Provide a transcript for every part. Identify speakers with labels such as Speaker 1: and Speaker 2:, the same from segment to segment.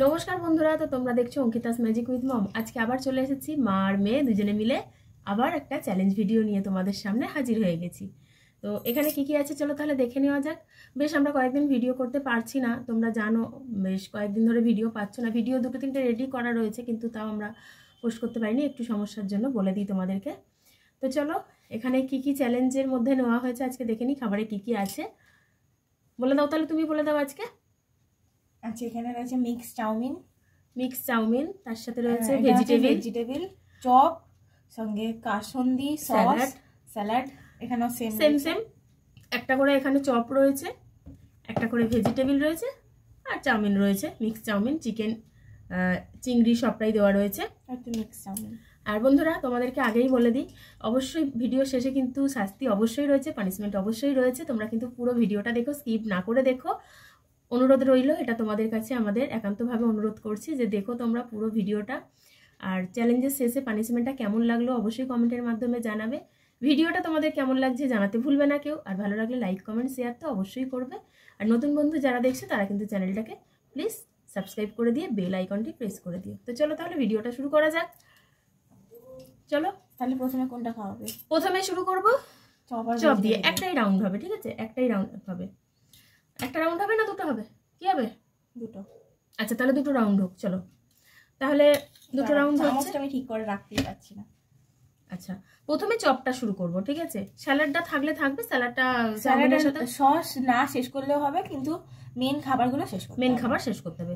Speaker 1: নমস্কার বন্ধুরা, তো তোমরা দেখছো অঙ্কিতাস ম্যাজিক উইথ মম। আজকে আবার চলে এসেছি মা আর মেয়ে দুজনে মিলে আবার একটা চ্যালেঞ্জ ভিডিও নিয়ে তোমাদের সামনে হাজির হয়ে গেছি। তো এখানে কি কি আছে চলো তাহলে দেখে নেওয়া যাক। বেশ আমরা কয়েকদিন ভিডিও করতে পারছি না, তোমরা জানো বেশ কয়েকদিন ধরে ভিডিও পাচ্ছ না। ভিডিও দুটো তিনটে রেডি করা রয়েছে কিন্তু তাও আমরা পোস্ট করতে পারিনি, একটু সমস্যার জন্য। বলে দিই তোমাদেরকে। তো চলো এখানে কি কি চ্যালেঞ্জের মধ্যে নেওয়া হয়েছে আজকে দেখে নিই। খাবারে কি কি আছে বলে দাও, তাহলে তুমি বলে দাও আজকে।
Speaker 2: আচ্ছা, এখানে রয়েছে মিক্স চাউমিন,
Speaker 1: তার সাথে রয়েছে
Speaker 2: ভেজিটেবিল চপ, সঙ্গে কাসন্দি সস, স্যালাড। এখানেও সেম
Speaker 1: একটা করে এখানে চপ রয়েছে, একটা করে ভেজিটেবিল রয়েছে, আর চাউমিন রয়েছে। মিক্স চাউমিন, চিকেন, চিংড়ি সবটাই দেওয়া রয়েছে।
Speaker 2: Mix chowmein.
Speaker 1: আর বন্ধুরা তোমাদেরকে আগেই বলে দিই, অবশ্যই ভিডিও শেষে কিন্তু শাস্তি অবশ্যই রয়েছে, পানিশমেন্ট অবশ্যই রয়েছে। তোমরা কিন্তু পুরো ভিডিওটা দেখো, স্কিপ না করে দেখো। অনুরোধ রইল, এটা তোমাদের কাছে আমাদের একান্তভাবে অনুরোধ করছি যে দেখো তোমরা পুরো ভিডিওটা। আর চ্যালেঞ্জের শেষে পানিশমেন্টটা কেমন লাগলো অবশ্যই কমেন্টের মাধ্যমে জানাবে। ভিডিওটা তোমাদের কেমন লাগছে জানাতে ভুলবে না কেউ। আর ভালো লাগলে লাইক কমেন্ট শেয়ার তো অবশ্যই করবে। আর নতুন বন্ধু যারা দেখছে তারা কিন্তু চ্যানেলটাকে প্লিজ সাবস্ক্রাইব করে দিয়ে বেল আইকনটি প্রেস করে দিও। তো চলো তাহলে ভিডিওটা শুরু করা যাক। চলো
Speaker 2: তাহলে প্রথমে কোনটা খাওয়াবে?
Speaker 1: প্রথমে শুরু করবো চপ দিয়ে। একটাই রাউন্ড হবে, ঠিক আছে? একটাই রাউন্ড হবে। একটা রাউন্ড হবে না দুটো হবে? কি হবে?
Speaker 2: দুটো।
Speaker 1: আচ্ছা তাহলে দুটো রাউন্ড হোক। চলো তাহলে দুটো রাউন্ড হচ্ছে।
Speaker 2: আমি ঠিক করে রাখতেই পারছি না।
Speaker 1: আচ্ছা প্রথমে চপটা শুরু করব, ঠিক আছে? স্যালাডটা থাকলে থাকবে,
Speaker 2: স্যালাডের সাথে সস না শেষ করলেও হবে, কিন্তু মেন খাবারগুলো শেষ করতে হবে।
Speaker 1: মেন খাবার শেষ করতে হবে।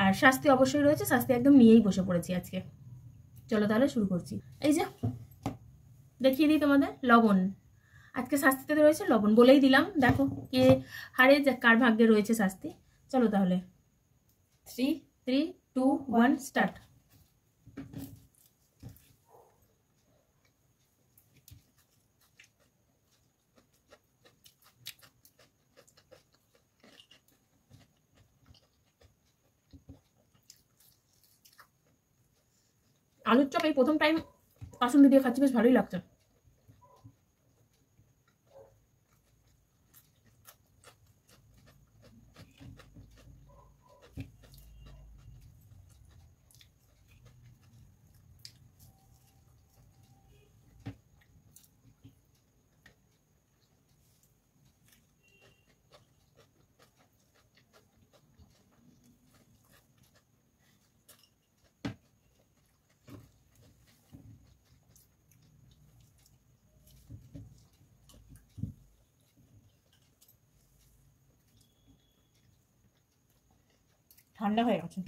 Speaker 1: আর শাস্তি অবশ্যই রয়েছে, শাস্তি একদম নিয়েই বসে পড়েছি আজকে। চলো তাহলে শুরু করছি। এই যে দেখিয়ে দিই তোমাদের, লবণ। আজকে শাস্তিতে রয়েছে লবণ, বলেই দিলাম। দেখো কে হারে, কার ভাগ্যে রয়েছে শাস্তি। চলো তাহলে 3, 2, 1 স্টার্ট। আলুর চপ এই প্রথম টাইম কাসুন্দি দিয়ে খাচ্ছি, বেশ ভালোই লাগছে।
Speaker 2: ঠান্ডা হয়ে গেছে।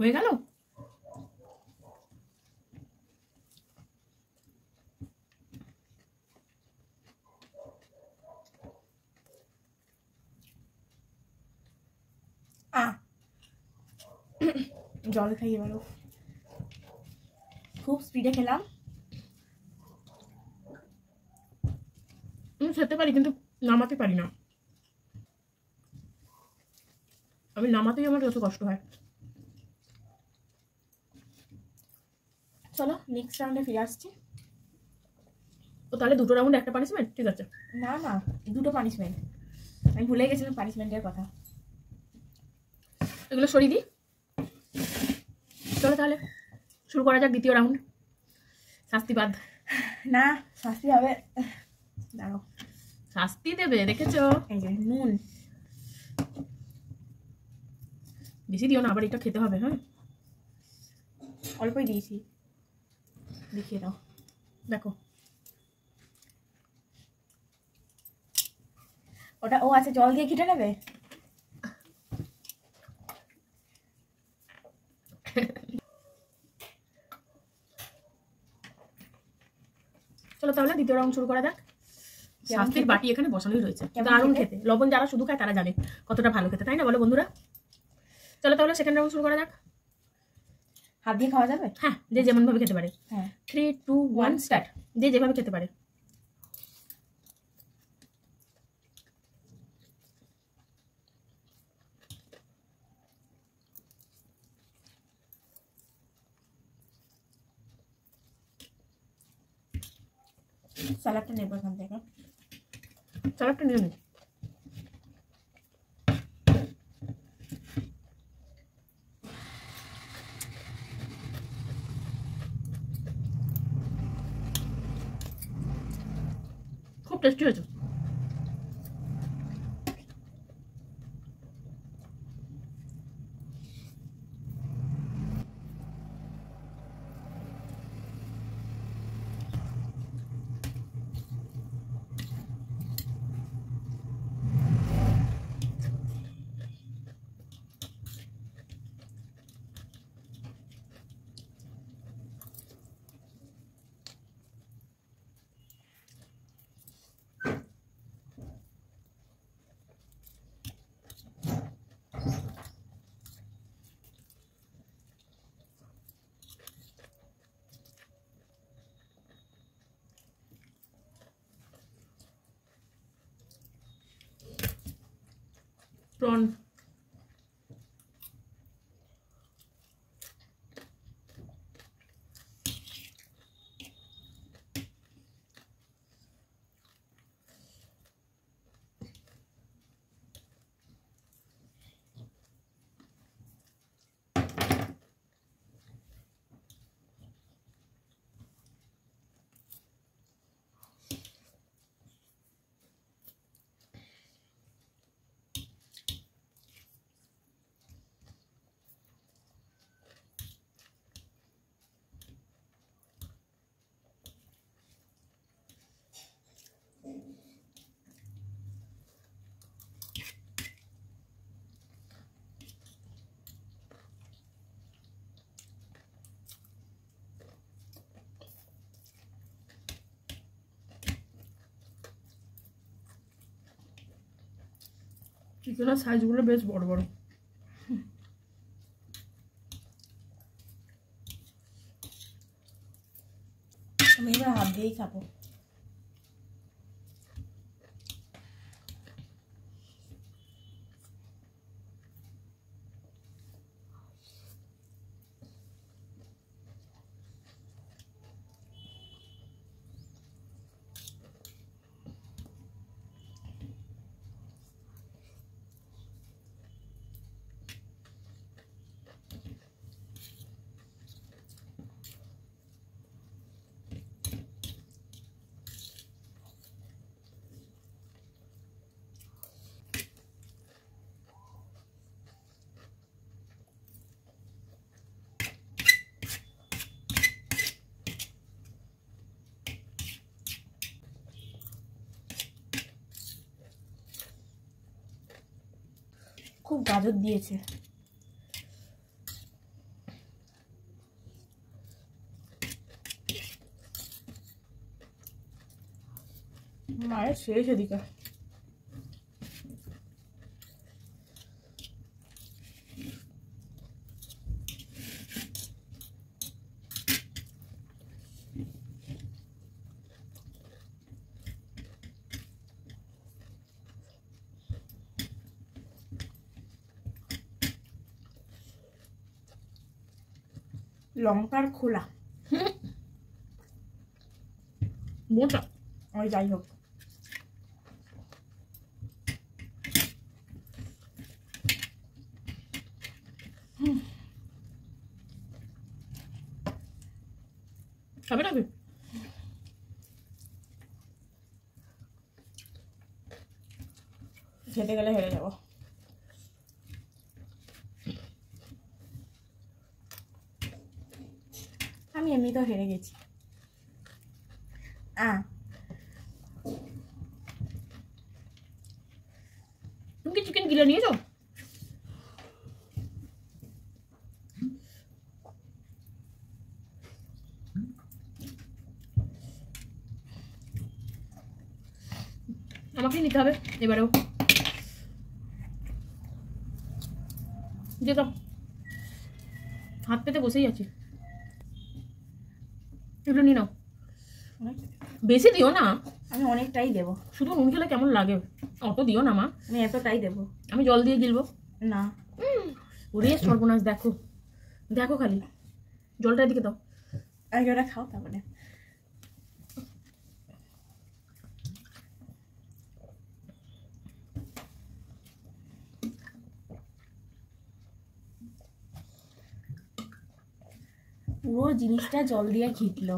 Speaker 1: হয়ে গেল।
Speaker 2: জল খাইয়ে বলো। খুব স্পিডে খেলাম।
Speaker 1: আমি খেতে পারি কিন্তু নামাতে পারি না। আমি নামাতেই আমার যত কষ্ট হয়।
Speaker 2: চলো নেক্সট রাউন্ডে ফিরে আসছি।
Speaker 1: তো তাহলে দুটো রাউন্ড একটা পানিশমেন্ট, ঠিক আছে?
Speaker 2: না না, দুটো পানিশমেন্ট। আমি ভুলে গেছিলাম পানিশমেন্টের কথা।
Speaker 1: এগুলো সরিয়ে দিই। চলো তাহলে শুরু করা যাক দ্বিতীয় রাউন্ড। শাস্তিবাদ
Speaker 2: না, শাস্তি হবে। দাঁড়াও,
Speaker 1: শাস্তি দেবে দেখেছো?
Speaker 2: এই যে নুন
Speaker 1: বেশি দিও না, আবার এটা খেতে হবে। হ্যাঁ
Speaker 2: অল্পই দিয়েছি, দেখিয়ে দাও।
Speaker 1: দেখো
Speaker 2: ওটা ও আচ্ছা জল দিয়ে ঘিটে নেবে।
Speaker 1: চলো তাহলে দ্বিতীয় রাউন্ড শুরু করা যাক। শাস্তির বাটি এখানে বসানোই রয়েছে, দারুণ খেতে। লবণ যারা শুধু খায় তারা জানে কতটা ভালো খেতে, তাই না বলো বন্ধুরা? চলো তাহলে সেকেন্ড রাউন্ড শুরু করা যাক।
Speaker 2: হাত দিয়ে খাওয়া যাবে?
Speaker 1: হ্যাঁ, যে যেমন ভাবে খেতে পারে।
Speaker 2: হ্যাঁ
Speaker 1: 3 2 1 স্টার্ট। যে যেভাবে খেতে পারে।
Speaker 2: স্যালাডটা নেবো এখান থেকে।
Speaker 1: স্যালাডটা নিয়ে নি। খুব টেস্টি হয়েছে। প্রন চিকেনের সাইজগুলো বেশ বড় বড়।
Speaker 2: আমি এবার হাত দিয়েই খাবো। খুব গাজর দিয়েছে। মায়ের শেষ এদিকে। লঙ্কার খোলা
Speaker 1: মোটা,
Speaker 2: ওই যাই হোক।
Speaker 1: খাবে নাকি?
Speaker 2: খেতে গেলে হেরে যাবো। আমি এমনিতেও হেরে গেছি।
Speaker 1: গিলে নিয়েছো? আমাকেই নিতে হবে এবারেও। যে তো হাত পেতে বসেই আছি। এগুলো নিয়ে নাও। বেশি দিও না,
Speaker 2: আমি অনেকটাই দেবো।
Speaker 1: শুধু নুন খেলে কেমন লাগে, অত দিও না মা।
Speaker 2: আমি এতটাই দেবো।
Speaker 1: আমি জল দিয়ে গিলবো
Speaker 2: না।
Speaker 1: ওরে সর্বনাশ, দেখো দেখো খালি জলটার দিকে দাও।
Speaker 2: আগে ওটা খাও তারপরে। পুরো জিনিসটা জল দিয়ে ঘিটলো।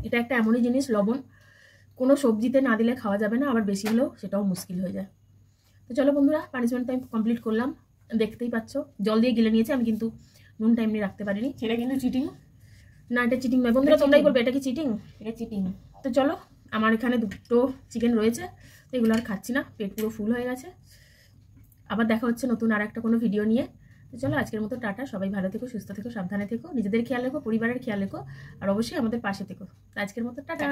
Speaker 1: এটা একটা এমনই জিনিস, লবণ কোনো সবজিতে না দিলে খাওয়া যাবে না, আবার বেশি হলেও সেটাও মুশকিল হয়ে যায়। তো চলো বন্ধুরা, পানিশমেন্ট টাইম কমপ্লিট করলাম। দেখতেই পাচ্ছ জল দিয়ে গিলে নিয়েছি আমি, কিন্তু নুন টাইম নিয়ে রাখতে পারিনি।
Speaker 2: সেটা কিন্তু চিটিং
Speaker 1: না, এটা চিটিং নয় বন্ধুরা, তোমরাই বলবে এটা কি চিটিং।
Speaker 2: এটা চিটিং।
Speaker 1: তো চলো, আমার এখানে 2টো চিকেন রয়েছে, তো এগুলো আর খাচ্ছি না, পেট পুরো ফুল হয়ে গেছে। আবার দেখা হচ্ছে নতুন আর একটা কোনো ভিডিও নিয়ে। তো চলো আজকের মতো টাটা, সবাই ভালো থেকো, সুস্থ থেকো, সাবধানে থেকো, নিজেদের খেয়াল রেখো, পরিবারের খেয়াল রেখো, আর অবশ্যই আমাদের পাশে থেকো। আজকের মতো টাটা।